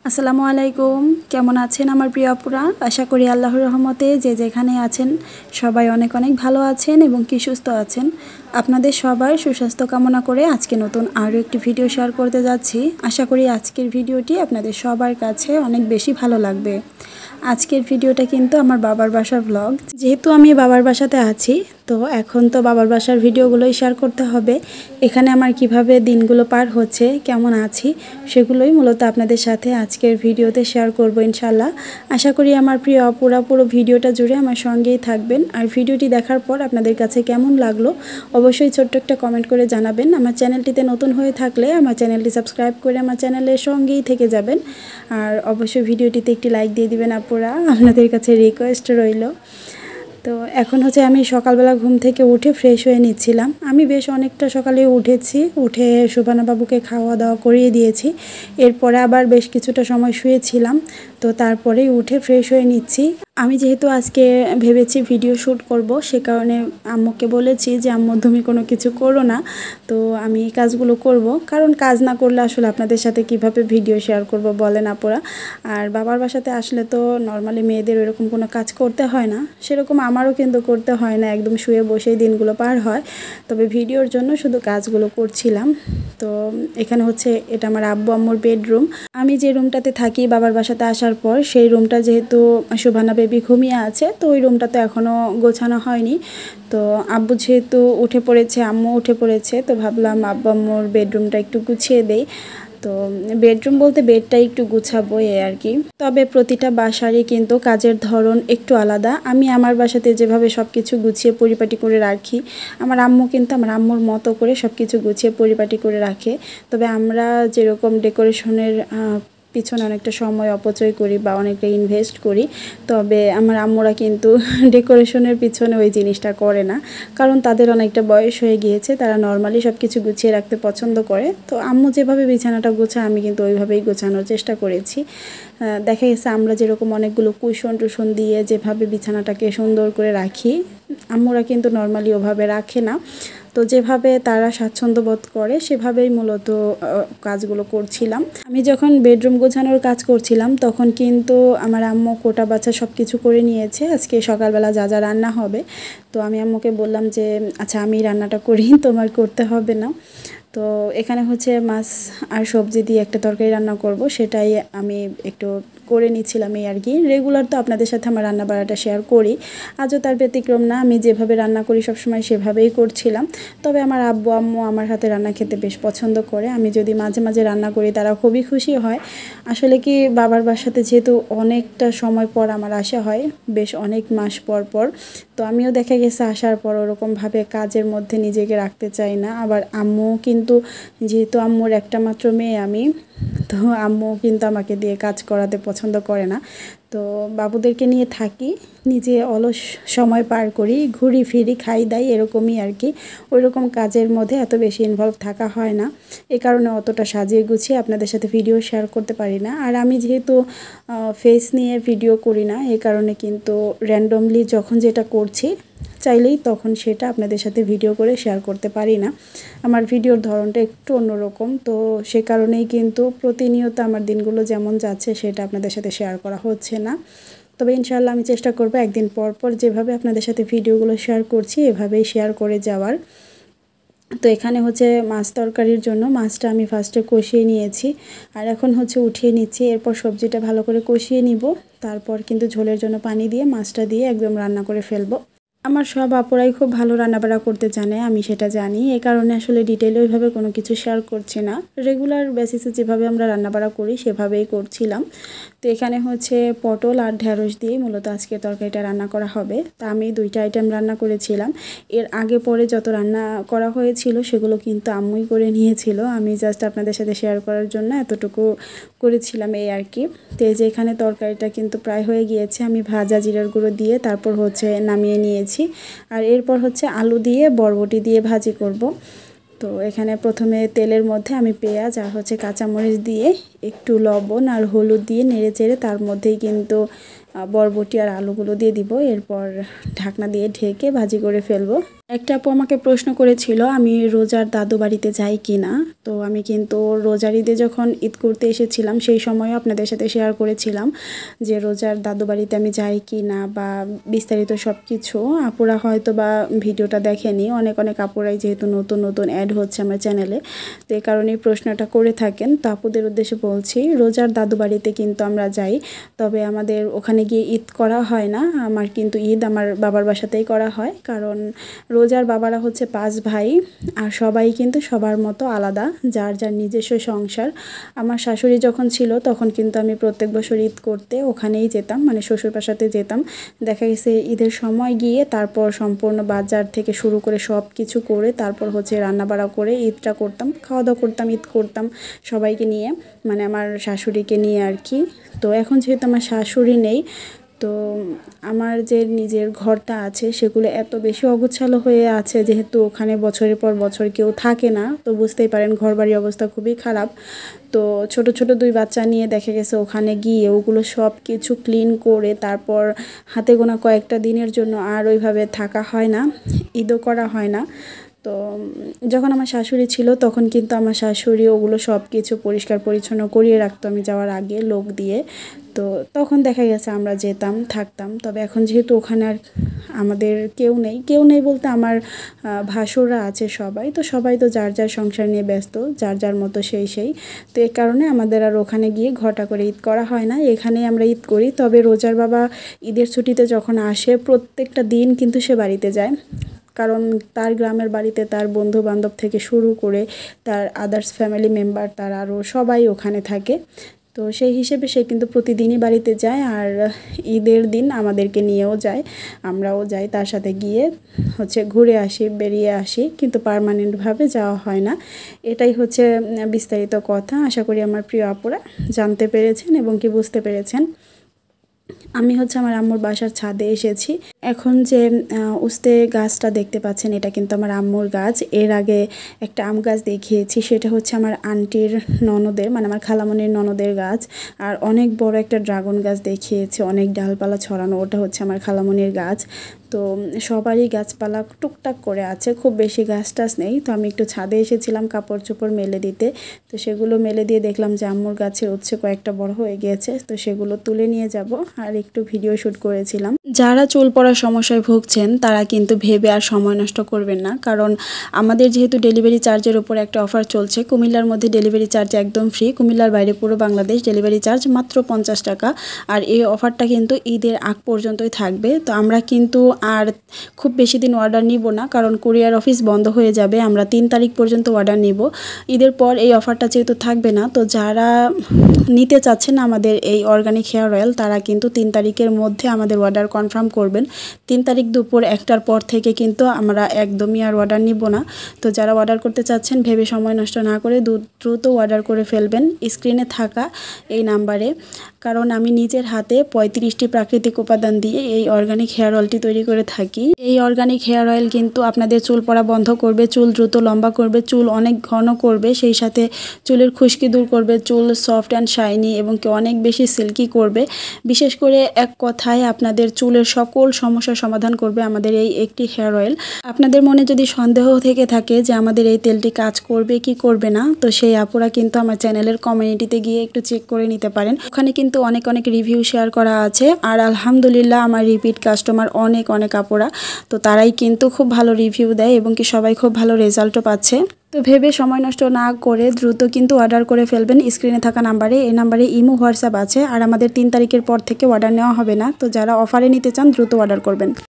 আসসালামু আলাইকুম। কেমন আছেন আমার প্রিয় আপুরা? আশা করি আল্লাহর রহমতে যে যেখানে আছেন সবাই অনেক অনেক ভালো আছেন এবং কি সুস্থ আছেন। আপনাদের সবার সুস্বাস্থ্য কামনা করে আজকে নতুন আরও একটি ভিডিও শেয়ার করতে যাচ্ছি। আশা করি আজকের ভিডিওটি আপনাদের সবার কাছে অনেক বেশি ভালো লাগবে। আজকের ভিডিওটা কিন্তু আমার বাবার বাসার ব্লগ। যেহেতু আমি বাবার বাসাতে আছি, তো এখন তো বাবার বাসার ভিডিওগুলোই শেয়ার করতে হবে। এখানে আমার কিভাবে দিনগুলো পার হচ্ছে, কেমন আছি, সেগুলোই মূলত আপনাদের সাথে আজকের ভিডিওতে শেয়ার করব ইনশাল্লাহ। আশা করি আমার প্রিয় অপুরা পুরো ভিডিওটা জুড়ে আমার সঙ্গেই থাকবেন। আর ভিডিওটি দেখার পর আপনাদের কাছে কেমন লাগলো অবশ্যই ছোট্ট একটা কমেন্ট করে জানাবেন। আমার চ্যানেলটিতে নতুন হয়ে থাকলে আমার চ্যানেলটি সাবস্ক্রাইব করে আমার চ্যানেলের সঙ্গেই থেকে যাবেন। আর অবশ্যই ভিডিওটিতে একটি লাইক দিয়ে দিবেন আপুরা, আপনাদের কাছে রিকোয়েস্ট রইল। তো এখন হচ্ছে আমি সকালবেলা ঘুম থেকে উঠে ফ্রেশ হয়ে নিচ্ছিলাম। আমি বেশ অনেকটা সকালে উঠেছি, উঠে সুবানা বাবুকে খাওয়া দাওয়া করিয়ে দিয়েছি। এরপরে আবার বেশ কিছুটা সময় শুয়েছিলাম, তো তারপরেই উঠে ফ্রেশ হয়ে নিচ্ছি। আমি যেহেতু আজকে ভেবেছি ভিডিও শ্যুট করব, সে কারণে আম্মুকে বলেছি যে আম্মু তুমি কোনো কিছু করো না, তো আমি এই কাজগুলো করব। কারণ কাজ না করলে আসলে আপনাদের সাথে কিভাবে ভিডিও শেয়ার করব বলেন আপুরা। আর বাবার বাসাতে আসলে তো নর্মালি মেয়েদের এরকম কোনো কাজ করতে হয় না, সেরকম আমারও কিন্তু করতে হয় না, একদম শুয়ে বসেই দিনগুলো পার হয়। তবে ভিডিওর জন্য শুধু কাজগুলো করছিলাম। তো এখানে হচ্ছে এটা আমার আব্বু আম্মুর বেডরুম। আমি যে রুমটাতে থাকি বাবার বাসাতে আসার পর, সেই রুমটা যেহেতু সুভানা বেবি ঘুমিয়ে আছে, তো ওই রুমটা তো এখনও গোছানো হয়নি। তো আব্বু যেহেতু উঠে পড়েছে, আম্মু উঠে পড়েছে, তো ভাবলাম আব্বু আম্মুর বেডরুমটা একটু গুছিয়ে দেই। তো বেডরুম বলতে বেডটা একটু গুছাবো এই আর কি। তবে প্রতিটা বাসারই কিন্তু কাজের ধরন একটু আলাদা। আমি আমার বাসাতে যেভাবে সব কিছু গুছিয়ে পরিপাটি করে রাখি, আমার আম্মু কিন্তু আমার আম্মুর মতো করে সব কিছু গুছিয়ে পরিপাটি করে রাখে। তবে আমরা যেরকম ডেকোরেশনের পিছনে অনেকটা সময় অপচয় করি বা অনেকটা ইনভেস্ট করি, তবে আমার আম্মুরা কিন্তু ডেকোরেশনের পিছনে ওই জিনিসটা করে না। কারণ তাদের অনেকটা বয়স হয়ে গিয়েছে, তারা নর্মালি সব কিছু গুছিয়ে রাখতে পছন্দ করে। তো আম্মু যেভাবে বিছানাটা গোছায় আমি কিন্তু ওইভাবেই গোছানোর চেষ্টা করেছি। দেখা গেছে আমরা যেরকম অনেকগুলো কুশন টুশন দিয়ে যেভাবে বিছানাটাকে সুন্দর করে রাখি, আম্মুরা কিন্তু নর্মালি ওভাবে রাখে না। তো যেভাবে তারা স্বাচ্ছন্দ্য বোধ করে সেভাবেই মূলত কাজগুলো করছিলাম। আমি যখন বেডরুম গোছানোর কাজ করছিলাম তখন কিন্তু আমার আম্মু কোটা বাছা সব কিছু করে নিয়েছে আজকে সকালবেলা যা যা রান্না হবে। তো আমি আম্মুকে বললাম যে আচ্ছা আমি রান্নাটা করি, তোমার করতে হবে না। তো এখানে হচ্ছে মাছ আর সবজি দিয়ে একটা তরকারি রান্না করব, সেটাই আমি একটু করে নিচ্ছিলাম এই আর কি। রেগুলার তো আপনাদের সাথে আমার রান্না বাড়াটা শেয়ার করি, আজও তার ব্যতিক্রম না। আমি যেভাবে রান্না করি সবসময় সেভাবেই করছিলাম। তবে আমার আব্বু আম্মু আমার হাতে রান্না খেতে বেশ পছন্দ করে। আমি যদি মাঝে মাঝে রান্না করি তারা খুবই খুশি হয়। আসলে কি বাবার বাসাতে যেহেতু অনেকটা সময় পর আমার আসা হয়, বেশ অনেক মাস পর পর, তো আমিও দেখা গেছে আসার পর ওরকমভাবে কাজের মধ্যে নিজেকে রাখতে চাই না। আবার আম্মু কিন্তু, যেহেতু আম্মুর একটা মাত্র মেয়ে আমি, তো আম্মু কিন্তু আমাকে দিয়ে কাজ করাতে পছন্দ করে না। তো বাবুদেরকে নিয়ে থাকি, নিজে অলস সময় পার করি, ঘুরি ফিরি খাই দাই এরকমই আর কি। ওইরকম কাজের মধ্যে এত বেশি ইনভলভ থাকা হয় না, এ কারণে অতটা সাজিয়ে গুছিয়ে আপনাদের সাথে ভিডিও শেয়ার করতে পারি না। আর আমি যেহেতু ফেস নিয়ে ভিডিও করি না, এ কারণে কিন্তু র্যান্ডমলি যখন যেটা করছি চাইলেই তখন সেটা আপনাদের সাথে ভিডিও করে শেয়ার করতে পারি না। আমার ভিডিওর ধরনটা একটু অন্যরকম, তো সে কারণেই কিন্তু প্রতিনিয়ত আমার দিনগুলো যেমন যাচ্ছে সেটা আপনাদের সাথে শেয়ার করা হচ্ছে না। তবে ইনশাআল্লাহ আমি চেষ্টা করব একদিন পর পর যেভাবে আপনাদের সাথে ভিডিওগুলো শেয়ার করছি এভাবেই শেয়ার করে যাওয়ার। তো এখানে হচ্ছে মাছ তরকারির জন্য মাছটা আমি ফার্স্টে কষিয়ে নিয়েছি, আর এখন হচ্ছে উঠিয়ে নিচ্ছি। এরপর সবজিটা ভালো করে কষিয়ে নিব, তারপর কিন্তু ঝোলের জন্য পানি দিয়ে মাছটা দিয়ে একদম রান্না করে ফেলবো। আমার সব আপুরাই খুব ভালো রান্নাবাড়া করতে জানে, আমি সেটা জানি। এই কারণে আসলে ডিটেলে ওইভাবে কোনো কিছু শেয়ার করছি না, রেগুলার বেসিসে যেভাবে আমরা রান্নাবাড়া করি সেভাবেই করছিলাম। তো এখানে হচ্ছে পটল আর ঢ্যাঁড়স দিয়ে মূলত আজকে তরকারিটা রান্না করা হবে। তা আমি দুইটা আইটেম রান্না করেছিলাম। এর আগে পরে যত রান্না করা হয়েছিল সেগুলো কিন্তু আম্মুই করে নিয়েছিল, আমি জাস্ট আপনাদের সাথে শেয়ার করার জন্য এতটুকু করেছিলাম এই আর কি। তো এই যে এখানে তরকারিটা কিন্তু প্রায় হয়ে গিয়েছে, আমি ভাজা জিরার গুঁড়ো দিয়ে তারপর হচ্ছে নামিয়ে নিয়েছি। আর এরপর হচ্ছে আলু দিয়ে বরবটি দিয়ে ভাজি করব। তো এখানে প্রথমে তেলের মধ্যে আমি পেঁয়াজ আর হচ্ছে কাঁচামরিচ দিয়ে একটু লবণ আর হলুদ দিয়ে নেড়ে চেড়ে তার মধ্যেই কিন্তু বরবটি আর আলুগুলো দিয়ে দিব, এরপর ঢাকনা দিয়ে ঢেকে ভাজি করে ফেলবো। একটা আপু আমাকে প্রশ্ন করেছিল আমি রোজার দাদু বাড়িতে যাই কি না। তো আমি কিন্তু রোজার ঈদে যখন ঈদ করতে এসেছিলাম সেই সময়ও আপনাদের সাথে শেয়ার করেছিলাম যে রোজার দাদু বাড়িতে আমি যাই কি না বা বিস্তারিত সব কিছু। আপুরা হয়তো বা ভিডিওটা দেখেনি, অনেক আপুরাই যেহেতু নতুন নতুন অ্যাড হচ্ছে আমার চ্যানেলে, তো এই কারণেই প্রশ্নটা করে থাকেন। তো আপুদের উদ্দেশ্যে বলছি, রোজার দাদু বাড়িতে কিন্তু আমরা যাই, তবে আমাদের ওখানে গিয়ে ঈদ করা হয় না। আমার কিন্তু ঈদ আমার বাবার বাসাতেই করা হয়, কারণ রোজার বাবারা হচ্ছে 5 ভাই আর সবাই কিন্তু সবার মতো আলাদা, যার যার নিজস্ব সংসার। আমার শাশুড়ি যখন ছিল তখন কিন্তু আমি প্রত্যেক বছর ঈদ করতে ওখানেই যেতাম, মানে শ্বশুর বাসাতে যেতাম। দেখা গেছে ঈদের সময় গিয়ে তারপর সম্পূর্ণ বাজার থেকে শুরু করে সব কিছু করে তারপর হচ্ছে রান্নাবাড়া করে ঈদটা করতাম, খাওয়া দাওয়া করতাম, ঈদ করতাম সবাইকে নিয়ে, মানে আমার শাশুড়িকে নিয়ে আর কি। তো এখন যেহেতু আমার শাশুড়ি নেই, তো আমার যে নিজের ঘরটা আছে সেগুলো এত বেশি অগোছালো হয়ে আছে, যেহেতু ওখানে বছরের পর বছর কেউ থাকে না, তো বুঝতেই পারেন ঘরবাড়ির অবস্থা খুবই খারাপ। তো ছোট ছোট 2 বাচ্চা নিয়ে দেখা গেছে ওখানে গিয়ে ওগুলো সব কিছু ক্লিন করে তারপর হাতে গোনা কয়েকটা দিনের জন্য আর ওইভাবে থাকা হয় না, ঈদও করা হয় না। তো যখন আমার শাশুড়ি ছিল তখন কিন্তু আমার শাশুড়ি ওগুলো সব কিছু পরিষ্কার পরিচ্ছন্ন করিয়ে রাখতো আমি যাওয়ার আগে লোক দিয়ে। তো তখন দেখা গেছে আমরা যেতাম, থাকতাম। তবে এখন যেহেতু ওখানে আর আমাদের কেউ নেই বলতে আমার ভাসুররা আছে সবাই, তো সবাই তো যার যার সংসার নিয়ে ব্যস্ত, যার যার মতো সেই। তো এই কারণে আমাদের আর ওখানে গিয়ে ঘটা করে ঈদ করা হয় না, এখানেই আমরা ঈদ করি। তবে রোজার বাবা ঈদের ছুটিতে যখন আসে প্রত্যেকটা দিন কিন্তু সে বাড়িতে যায়, কারণ তার গ্রামের বাড়িতে তার বন্ধু বান্ধব থেকে শুরু করে তার আদার্স ফ্যামিলি মেম্বার তার আরও সবাই ওখানে থাকে। তো সেই হিসেবে সে কিন্তু প্রতিদিনই বাড়িতে যায়, আর ঈদের দিন আমাদেরকে নিয়েও যায়, আমরাও যাই তার সাথে, গিয়ে হচ্ছে ঘুরে আসি, বেরিয়ে আসি, কিন্তু পার্মানেন্টভাবে যাওয়া হয় না। এটাই হচ্ছে বিস্তারিত কথা। আশা করি আমার প্রিয় আপুরা জানতে পেরেছেন এবং কি বুঝতে পেরেছেন। আমি হচ্ছে আমার আম্মুর বাসার ছাদে এসেছি। এখন যে উস্তে গাছটা দেখতে পাচ্ছেন এটা কিন্তু আমার আম্মুর গাছ। এর আগে একটা আম গাছ দেখিয়েছি, সেটা হচ্ছে আমার আন্টির ননদের, মানে আমার খালামণির ননদের গাছ। আর অনেক বড় একটা ড্রাগন গাছ দেখিয়েছি, অনেক ডালপালা ছড়ানো, ওটা হচ্ছে আমার খালামণির গাছ। তো সবারই গাছপালা টুকটাক করে আছে, খুব বেশি গাছ টাছ নেই। তো আমি একটু ছাদে এসেছিলাম কাপড় চোপড় মেলে দিতে, তো সেগুলো মেলে দিয়ে দেখলাম যে আম্মুর গাছের উচ্ছে কয়েকটা বড় হয়ে গিয়েছে, তো সেগুলো তুলে নিয়ে যাব আর একটু ভিডিও শ্যুট করেছিলাম। যারা চুল পড়ার সমস্যায় ভুগছেন তারা কিন্তু ভেবে আর সময় নষ্ট করবেন না, কারণ আমাদের যেহেতু ডেলিভারি চার্জের উপর একটা অফার চলছে। কুমিল্লার মধ্যে ডেলিভারি চার্জ একদম ফ্রি, কুমিল্লার বাইরে পুরো বাংলাদেশ ডেলিভারি চার্জ মাত্র 50 টাকা। আর এই অফারটা কিন্তু ঈদের আগ পর্যন্তই থাকবে। তো আমরা কিন্তু আর খুব বেশি দিন অর্ডার নিব না, কারণ কুরিয়ার অফিস বন্ধ হয়ে যাবে। আমরা 3 তারিখ পর্যন্ত অর্ডার নিব। ঈদের পর এই অফারটা যেহেতু থাকবে না, তো যারা নিতে চাচ্ছেন আমাদের এই অর্গানিক হেয়ার অয়েল তারা কিন্তু 3 তারিখের মধ্যে আমাদের অর্ডার কনফার্ম করবেন। 3 তারিখ দুপুর 1টার পর থেকে কিন্তু আমরা একদমই আর অর্ডার নিব না। তো যারা অর্ডার করতে চাচ্ছেন ভেবে সময় নষ্ট না করে দ্রুত অর্ডার করে ফেলবেন স্ক্রিনে থাকা এই নাম্বারে, কারণ আমি নিজের হাতে 35টি প্রাকৃতিক উপাদান দিয়ে এই অর্গানিক হেয়ার অয়েলটি তৈরি করে থাকি। এই অর্গানিক হেয়ার অয়েল কিন্তু আপনাদের চুল পড়া বন্ধ করবে, চুল দ্রুত লম্বা করবে, চুল অনেক ঘন করবে, সেই সাথে চুলের খুশকি দূর করবে, চুল সফট অ্যান্ড শাইনি এবং কি অনেক বেশি সিল্কি করবে। বিশেষ করে এক কথায় আপনাদের চুলের সকল সমস্যার সমাধান করবে আমাদের এই একটি হেয়ার অয়েল। আপনাদের মনে যদি সন্দেহ থেকে থাকে যে আমাদের এই তেলটি কাজ করবে কি করবে না, তো সেই আপুরা কিন্তু আমার চ্যানেলের কমিউনিটিতে গিয়ে একটু চেক করে নিতে পারেন। ওখানে কিন্তু অনেক রিভিউ শেয়ার করা আছে, আর আলহামদুলিল্লাহ আমার রিপিট কাস্টমার অনেক আপুরা, তো তারাই কিন্তু খুব ভালো রিভিউ দেয় এবং কি সবাই খুব ভালো রেজাল্টও পাচ্ছে। তো ভেবে সময় নষ্ট না করে দ্রুত কিন্তু অর্ডার করে ফেলবেন স্ক্রিনে থাকা নাম্বারে। এই নাম্বারে ইমো হোয়াটসঅ্যাপ আছে, আর আমাদের 3 তারিখের পর থেকে অর্ডার নেওয়া হবে না। তো যারা অফারে নিতে চান দ্রুত অর্ডার করবেন।